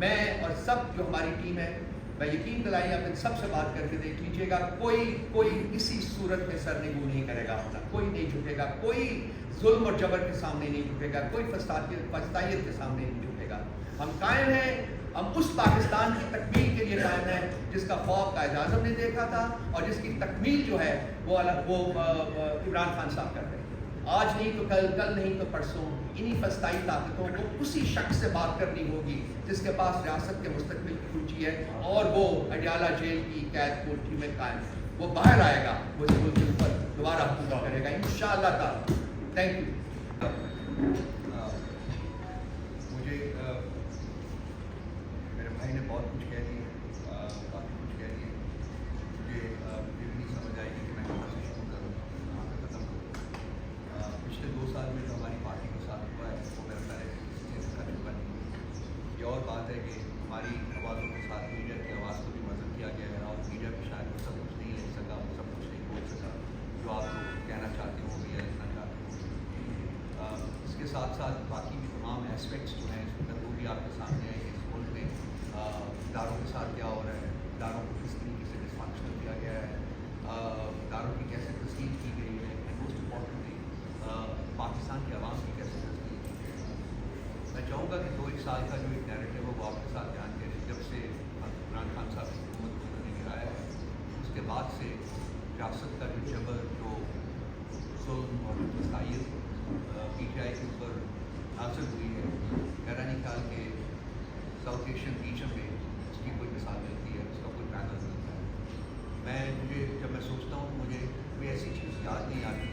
میں اور سب جو ہماری ٹیم ہے، میں یقین دلائی آپ ان سب سے بات کر کے دیکھ لیجیے گا، کوئی کسی صورت میں سر نگو نہیں کرے گا اپنا، کوئی نہیں جھکے گا، کوئی ظلم اور جبر کے سامنے نہیں جھکے گا، کوئی فسطائیت کے سامنے نہیں جھکے گا۔ ہم قائم ہیں، ہم اس پاکستان کی تکمیل کے لیے قائم ہیں جس کا خواب قائد اعظم نے دیکھا تھا اور جس کی تکمیل جو ہے وہ عمران خان صاحب کر رہے ہیں۔ آج نہیں تو کل، کل نہیں تو پرسوں انہی فسطائی طاقتوں کو اسی شخص سے بات کرنی ہوگی جس کے پاس ریاست کے مستقبل کی کنجی ہے اور وہ اڈیالہ جیل کی قید کوٹھی میں قائم ہے۔ وہ باہر آئے گا، وہ اس ملک کے اوپر دوبارہ حکومت کرے گا انشاءاللہ تعالی۔ Thank you. مجھے میرے بھائی نے بہت کچھ کہہ دیا، کافی کچھ کہہ دیا، مجھے پھر نہیں سمجھ آئے گی کہ میں کہاں سے شروع کروں، کہاں سے ختم کروں۔ پچھلے 2 سال میں جو ہماری پارٹی کے ساتھ ہوا ہے وہ میرا خیال ہے کسی سے کر چکا نہیں۔ یہ اور بات ہے کہ ہماری آوازوں کے ساتھ میڈیا کی آواز کو بھی مذہب کیا گیا ہے اور میڈیا بھی شاید وہ سب کچھ نہیں لکھ سکا، وہ سب کچھ نہیں بول سکا جو آپ لوگ کہنا چاہتے ہوں گے یا لکھنا چاہتے ہوں۔ اس کے ساتھ ساتھ باقی بھی تمام ایسپیکٹس جو ہیں اس وقت وہ بھی آپ کے سامنے ہے کہ اس ملک میں اداروں کے ساتھ کیا ہو رہا ہے، اداروں کو کس طریقے سے ڈسفنکشنل کیا گیا ہے، اداروں کی کیسے تسلیم کی گئی ہے، اینڈ موسٹ امپورٹنٹلی پاکستان کی عوام کی کیسے تسلیم کی گئی ہے۔ میں چاہوں گا کہ 2-1 سال کا جو ایک نیریٹو ہے وہ آپ کے ساتھ بیان کریں۔ جب سے عمران خان صاحب کی حکومت کو انہوں نے گرایا ہے اس کے بعد سے ریاست کا جو جبر، جو ظلم اور فسطائیت پی ٹی آئی کے اوپر حاصل ہوئی ہے، میرا نہیں خیال کہ ساؤتھ ایشین ریجن میں اس کی کوئی مثال ملتی ہے، اس کا کوئی پیدل ملتا ہے۔ جب میں سوچتا ہوں مجھے کوئی ایسی چیز یاد نہیں آتی،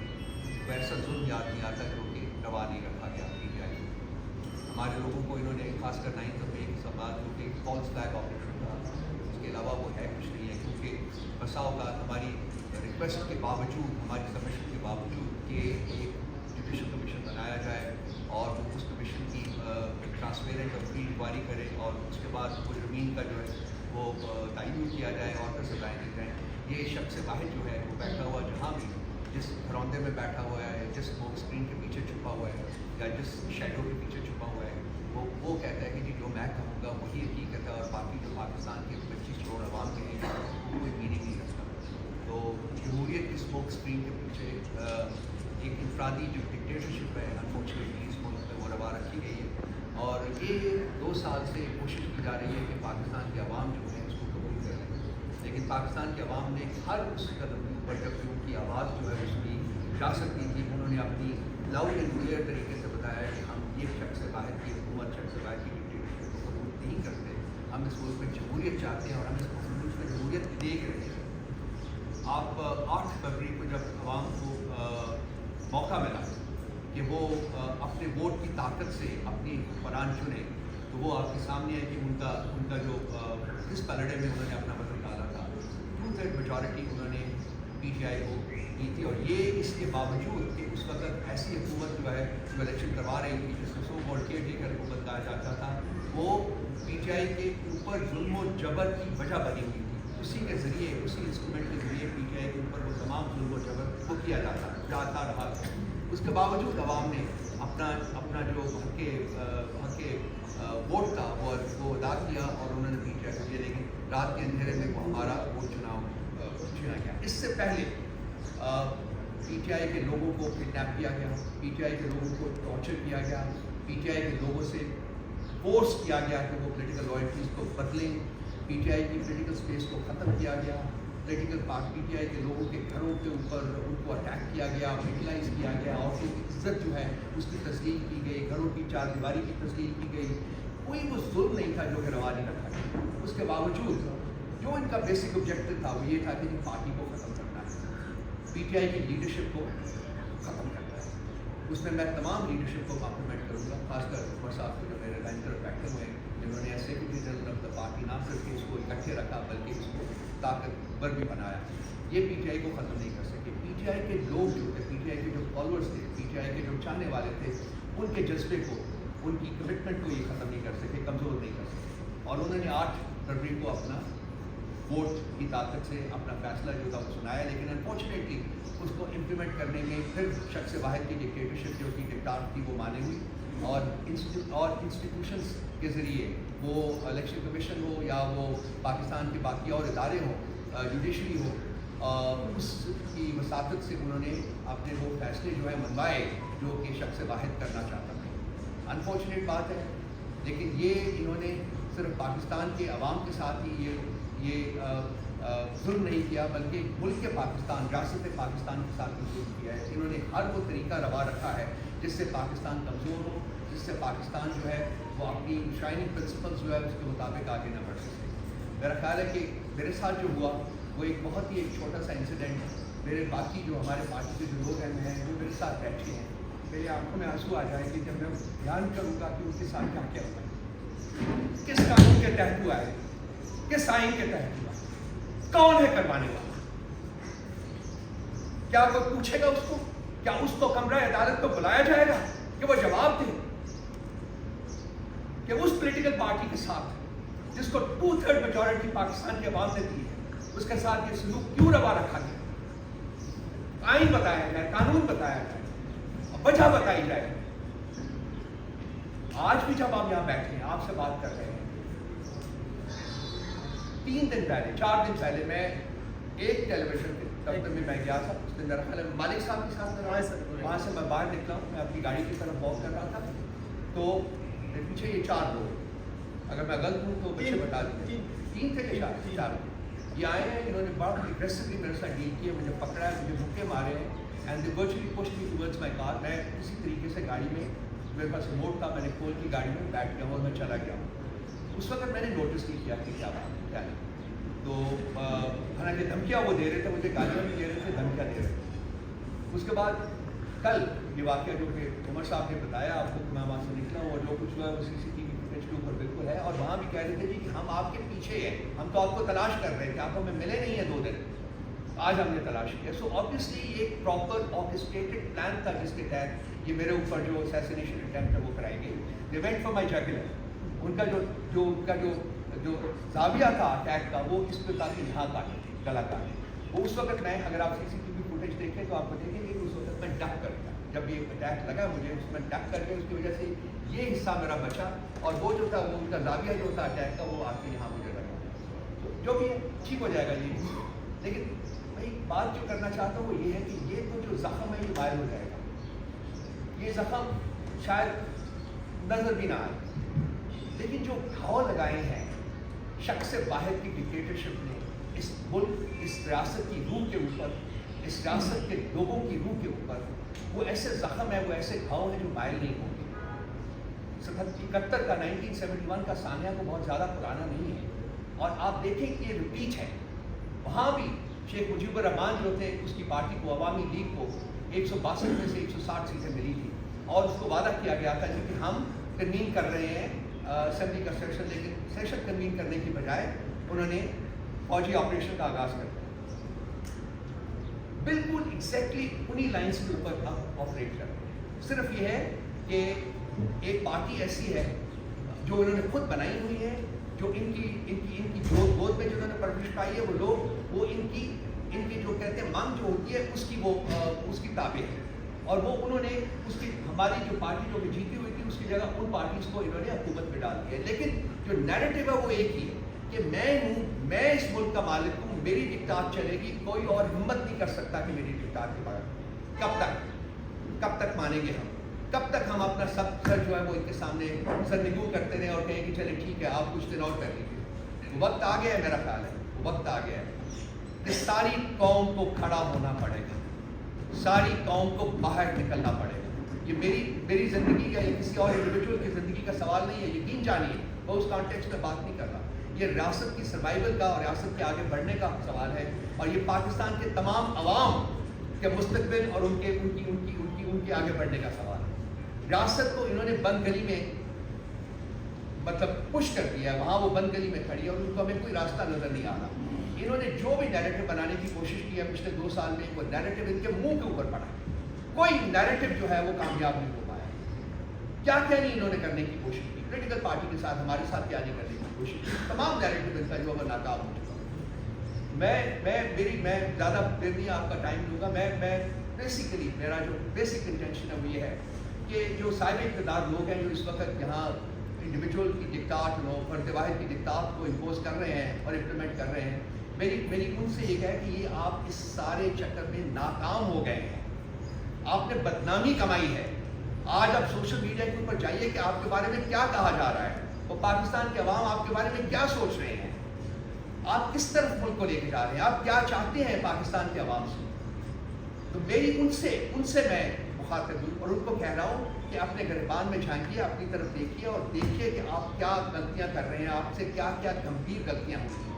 کوئی ایسا ظلم یاد نہیں آتا جو کہ روا نہیں رکھا گیا پی ٹی آئی کو۔ ہمارے لوگوں کو انہوں نے خاص کر 9 میں ایک سوال جو کہ فالس فلیگ آپریشن تھا، اس کے علاوہ وہ ہے کچھ نہیں ہے، کیونکہ بسا اوقات ہماری ریکویسٹ کے باوجود، ہماری سبمشن کے باوجود کہ ایک جوڈیشل کمیشن بنایا جائے اور اس کمیشن کی ٹرانسپیرنٹ اور فری انکوائری کرے اور اس کے بعد مجرمین کا جو ہے وہ تعین کیا جائے اور پھر سے لائن جائیں۔ یہ شخص واحد جو ہے وہ بیٹھا ہوا جہاں بھی جس گھروندے میں بیٹھا ہوا ہے، جس اسموک اسکرین کے پیچھے چھپا ہوا ہے یا جس شیڈو کے پیچھے چھپا ہوا ہے، وہ کہتا ہے کہ جی جو میں کہوں گا وہی حقیقت ہے اور باقی جو پاکستان کے 25 کروڑ عوام کے لیے وہ کوئی میننگ نہیں رکھتا۔ تو جمہوریت کی اسموک اسکرین کے پیچھے ایک انفرادی جو ڈکٹیٹرشپ ہے انفارچونیٹلی اس ملک میں وہ روا رکھی گئی ہے اور یہ 2 سال سے کوشش کی جا رہی ہے کہ پاکستان کی عوام جو ہے اس کو قبول کر لیں، لیکن پاکستان کی عوام نے ہر اس قدم کے اوپر جب ان کی آواز جو ہے اس کی جا سکتی تھی، انہوں نے اپنی لاؤڈ اینڈ کلیئر طریقے سے بتایا ہے کہ ہم یہ شخص واحد کی حکومت، شخص واحد کی ڈکٹیٹرشپ کو قبول نہیں کرتے، ہم اس ملک میں جمہوریت چاہتے ہیں اور ہم اس ملک میں جمہوریت دیکھ رہے ہیں۔ آپ 8 فروری کو جب عوام کو موقع ملا کہ وہ اپنے ووٹ کی طاقت سے اپنی حکمران چنے، تو وہ آپ کے سامنے ہے کہ ان کا جو اس پلڑے میں انہوں نے اپنا وزن ڈالا تھا، 2/3 میجورٹی انہوں نے پی ٹی آئی کو دی تھی، اور یہ اس کے باوجود کہ اس وقت ایسی حکومت جو ہے جو الیکشن کروا رہی تھی جس کو سو کالڈ کیئر ٹیکر حکومت کہا جاتا تھا، وہ پی ٹی آئی کے اوپر ظلم و جبر کی وجہ بنی ہوئی تھی۔ اسی کے ذریعے، اسی انسٹرومنٹ کے ذریعے پی ٹی آئی کے اوپر وہ تمام ظلم و جبر وہ کیا جاتا رہا تھا۔ اس کے باوجود عوام نے اپنا جو حق ووٹ تھا وہ ادا کیا اور انہوں نے پی ٹی آئی کو دیا، لیکن رات کے اندھیرے میں وہ ہمارا ووٹ چنا گیا۔ اس سے پہلے پی ٹی آئی کے لوگوں کو کڈنیپ کیا گیا، پی ٹی آئی کے لوگوں کو ٹارچر کیا گیا، پی ٹی آئی کے لوگوں سے فورس کیا گیا کہ وہ پولیٹیکل لائلٹیز کو بدلیں، پی ٹی آئی کی پولیٹیکل اسپیس کو ختم کیا گیا، پولیٹیکل پی ٹی آئی کے لوگوں کے گھروں کے اوپر ان کو اٹیک کیا گیا، میٹلائز کیا گیا، عورتوں کی عزت جو ہے اس کی تسلیم کی گئی، گھروں کی 4 دیواری کی تسلیم کی گئی۔ کوئی وہ ظلم نہیں تھا جو کہ روا نہیں رکھا گیا۔ اس کے باوجود جو ان کا بیسک آبجیکٹو تھا وہ یہ تھا کہ پارٹی کو ختم کرنا ہے، پی ٹی آئی کی لیڈرشپ کو ختم کرنا ہے۔ اس میں میں تمام لیڈرشپ کو کمپلیمنٹ کروں گا، خاص کر عمر صاحب کو جو میرے لائن طرف بیٹھے ہوئے ہیں، جنہوں نے secretary general of the party نہ صرف کہ اس کو اکٹھے رکھا بلکہ اس کو طاقتور بھی بنایا۔ یہ پی ٹی آئی کو ختم نہیں کر سکے۔ پی ٹی آئی کے لوگ جو تھے، پی ٹی آئی کے جو فالوورس تھے، پی ٹی آئی کے جو چاہنے والے تھے، ان کے جذبے کو، ان کی کمٹمنٹ کو یہ ختم نہیں کر سکے، کمزور نہیں کر سکے، اور انہوں نے 8 فروری کو اپنا ووٹ کی طاقت سے اپنا فیصلہ جو تھا وہ سنایا، لیکن انفارچونیٹلی اس کو امپلیمنٹ کرنے میں پھر شخص واحد کی ڈکٹیٹرشپ جو کہ ڈکٹاٹ تھی وہ مانے ہوئی، اور انسٹیٹیوشنس کے ذریعے وہ الیکشن کمیشن ہو یا وہ پاکستان کے باقی اور ادارے ہوں، جوڈیشری ہو، اس کی وساطت سے انہوں نے اپنے وہ فیصلے جو ہے منوائے جو کہ شخص واحد کرنا چاہتا تھا۔ انفارچونیٹ بات ہے، لیکن یہ انہوں نے صرف پاکستان کے عوام کے ساتھ ہی یہ ظلم نہیں کیا، بلکہ ملک پاکستان، ریاست پاکستان کے ساتھ بھی ظلم کیا ہے۔ انہوں نے ہر وہ طریقہ روا رکھا ہے جس سے پاکستان کمزور ہو، جس سے پاکستان جو ہے وہ اپنی شائننگ پرنسپلز جو ہے اس کے مطابق آگے نہ بڑھ سکے۔ میرا خیال ہے کہ میرے ساتھ جو ہوا وہ ایک بہت ہی چھوٹا سا انسیڈنٹ ہے۔ میرے باقی جو ہمارے پارٹی کے جو لوگ ہیں وہ میرے ساتھ بیٹھے ہیں، میری آنکھوں میں آنسو آ جائے کہ جب میں بیان کروں گا کہ ان کے ساتھ کیا کیا ہوا ہے، کس قانون کے تحت ہوا ہے، کس آئین کے تحت ہوا ہے، کون ہے کروانے والا، کیا کوئی پوچھے گا اس کو؟ کیا اس کو کمرہ عدالت کو بلایا جائے گا کہ وہ جواب دے کہ اس پولیٹیکل پارٹی کے ساتھ جس کو 2/3 میجورٹی پاکستان کے عوام نے دی ہے، اس کے ساتھ یہ سلوک کیوں روا رکھا گیا؟ آئین بتایا جائے، قانون بتایا جائے، وجہ بتائی جائے۔ آج بھی جب ہم یہاں بیٹھے ہیں آپ سے بات کر رہے ہیں، 3 دن پہلے 4 دن پہلے میں ایک ٹیلی ویژن کے دفتر میں گیا تھا، اس دن میرا خیال ہے مالک صاحب کے ساتھ وہاں سے میں باہر نکلا ہوں، میں اپنی گاڑی کی طرف واک کر رہا تھا، تو میرے پیچھے یہ 4 لوگ، اگر میں غلط ہوں تو بچے بتا دیتے، 3 تھے کہ 4 یہ آئے ہیں، انہوں نے بڑا اگریسولی میرے ساتھ ڈیل کیا، مجھے پکڑا ہے، مجھے مکے مارے ہیں، and they virtually pushed me towards my car. میں کسی طریقے سے گاڑی میں، میرے پاس ریموٹ تھا، میں نے کھول کی گاڑی میں بیٹھ گیا اور میں چلا گیا ہوں۔ اس وقت میں نے نوٹس نہیں کیا کہ کیا بات ہے کیا نہیں، تو حالانکہ دھمکیاں وہ دے رہے تھے، مجھے گالیاں بھی دے رہے تھے، دھمکیاں دے رہے تھے۔ اس کے بعد کل یہ واقعہ جو کہ عمر صاحب نے بتایا آپ کو، میں وہاں سے نکلا ہوں اور جو کچھ ہوا ہے وہ CCTV فوٹیج کے اوپر بالکل ہے، اور وہاں بھی کہہ رہے تھے جی کہ ہم آپ کے پیچھے ہیں، ہم تو آپ کو تلاش کر رہے تھے، آپ ہمیں ملے نہیں ہیں 2 دن، آج ہم نے تلاش کیا۔ سو آبویسلی یہ ایک پراپر آرکسٹریٹڈ پلان تھا جس کے تحت یہ میرے اوپر جو اسیسینیشن اٹیمپٹ ہے وہ کرائی گئی۔ دے وینٹ فار مائی جگلر، ان کا جو زاویہ تھا اٹیک کا وہ اس پہ تھا کہ یہاں کاٹے، گلا کاٹے۔ وہ اس وقت میں، اگر آپ CCTV فوٹیج دیکھیں تو آپ کو دیکھیں گے کہ اس وقت میں ڈک کر گیا، جب یہ اٹیک لگا مجھے اس میں ڈک کر گیا، اس کی وجہ سے یہ حصہ میرا بچا، اور وہ جو تھا وہ ان کا زاویہ جو تھا اٹیک کا وہ آ کے یہاں مجھے لگا۔ جو بھی ہے ٹھیک ہو جائے گا یہ، لیکن میں بات جو کرنا چاہتا ہوں وہ یہ ہے کہ یہ تو جو زخم ہے یہ مائل ہو جائے گا، یہ زخم شاید نظر بھی نہ آئے، لیکن جو گھاؤ لگائے ہیں شخص واحد کی ڈکٹیٹرشپ نے اس ملک، اس ریاست کی روح کے اوپر، اس ریاست کے لوگوں کی روح کے اوپر، وہ ایسے زخم ہے، وہ ایسے گھاؤ ہیں جو مائل نہیں ہوں گے۔ 1971 کا 1971 کا سانحہ کو بہت زیادہ پرانا نہیں ہے، اور آپ دیکھیں کہ یہ ریپیٹ ہے۔ وہاں بھی شیخ مجیب الرحمان جو تھے، اس کی پارٹی کو، عوامی لیگ کو 162 میں سے 160 سیٹیں ملی تھی، اور اس کو وعدہ کیا گیا تھا کہ ہم کنوین کر رہے ہیں اسمبلی کا سیشن، لیکن سیشن کنوین کرنے کی بجائے انہوں نے فوجی آپریشن کا آغاز کر دیا۔ بالکل ایگزیکٹلی انہی لائنس کے اوپر آپریٹ کر رہے ہیں۔ صرف یہ ہے کہ ایک پارٹی ایسی ہے جو انہوں نے خود بنائی ہوئی ہے، جو ان کی گود میں جو انہوں نے پرورش پائی ہے، وہ لوگ وہ ان کی جو کہتے ہیں مانگ جو ہوتی ہے اس کی تابع ہے، اور وہ انہوں نے اس کی ہماری جو پارٹی جو جیتی ہوئی تھی اس کی جگہ ان پارٹیز کو انہوں نے حکومت میں ڈال دیا ہے۔ لیکن جو نیریٹو ہے وہ ایک ہی ہے کہ میں ہوں، میں اس ملک کا مالک ہوں، میری ڈکٹات چلے گی، کوئی اور ہمت نہیں کر سکتا کہ میری ڈکٹات کے بعد۔ کب تک مانیں گے ہم؟ کب تک ہم اپنا سب سر جو ہے وہ ان کے سامنے سرنگو کرتے رہیں اور کہیں کہ چلے ٹھیک ہے آپ کچھ دن اور کر لیجیے؟ وہ وقت آ گیا ہے، میرا خیال ہے وہ وقت آ گیا ہے کہ ساری قوم کو کھڑا ہونا پڑے گا، ساری قوم کو باہر نکلنا پڑے گا۔ یہ میری زندگی کا یا کسی اور انڈیویجول کی زندگی کا سوال نہیں ہے، یقین جانیے میں اس کانٹیکسٹ میں بات نہیں کر رہا، یہ ریاست کی سروائیول کا اور ریاست کے آگے بڑھنے کا سوال ہے، اور یہ پاکستان کے تمام عوام کے مستقبل اور ان کے آگے بڑھنے کا سوال ہے۔ ریاست کو انہوں نے بند گلی میں مطلب پش کر دیا ہے، وہاں وہ بند گلی میں کھڑی ہے اور ان کو ہمیں کوئی راستہ نظر نہیں آ رہا۔ انہوں نے جو بھی نیریٹو بنانے کی کوشش کی ہے پچھلے 2 سال میں، وہ نیریٹو ان کے منہ کے اوپر پڑا ہے، کوئی نیریٹو جو ہے وہ کامیاب نہیں ہو پایا۔ کیا نہیں انہوں نے کرنے کی کوشش کی، پولیٹیکل پارٹی کے ساتھ ہمارے ساتھ کیا نہیں کرنے کی کوشش کی، تمام نیریٹو ان کا جو ہے ناکام ہو چکا۔ میں زیادہ دیر نہیں آپ کا ٹائم لوں گا، میں بیسیکلی میرا جو بیسک انٹینشن ہے وہ یہ ہے کہ جو صاحب اقتدار لوگ ہیں جو اس وقت یہاں انڈیویجول کی دکتات فرد واحد کی دکتات کو امپوز کر رہے ہیں اور امپلیمنٹ کر رہے ہیں، میری ان سے یہ ہے کہ یہ آپ اس سارے چکر میں ناکام ہو گئے ہیں، آپ نے بدنامی کمائی ہے۔ آج آپ سوشل میڈیا کے اوپر جائیے کہ آپ کے بارے میں کیا کہا جا رہا ہے، وہ پاکستان کے عوام آپ کے بارے میں کیا سوچ رہے ہیں، آپ کس طرف ملک کو لے کے جا رہے ہیں، آپ کیا چاہتے ہیں پاکستان کے عوام سے۔ تو میری ان سے میں مخاطب ہوں اور ان کو کہہ رہا ہوں کہ اپنے گریبان میں جھانکیے، اپنی طرف دیکھیے اور دیکھیے کہ آپ کیا غلطیاں کر رہے ہیں، آپ سے کیا کیا گمبھیر غلطیاں ہوئی ہیں،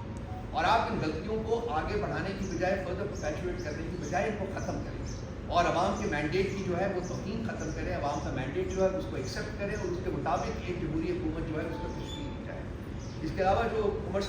اور آپ ان غلطیوں کو آگے بڑھانے کی بجائے فردر پرپیچویٹ کرنے کی بجائے ان کو ختم کریں اور عوام کے مینڈیٹ کی جو ہے وہ توہین ختم کریں، عوام کا مینڈیٹ جو ہے اس کو ایکسیپٹ کریں اور اس کے مطابق ایک جمہوری حکومت جو ہے اس کو تشکیل دی جائے۔ اس کے علاوہ جو عمر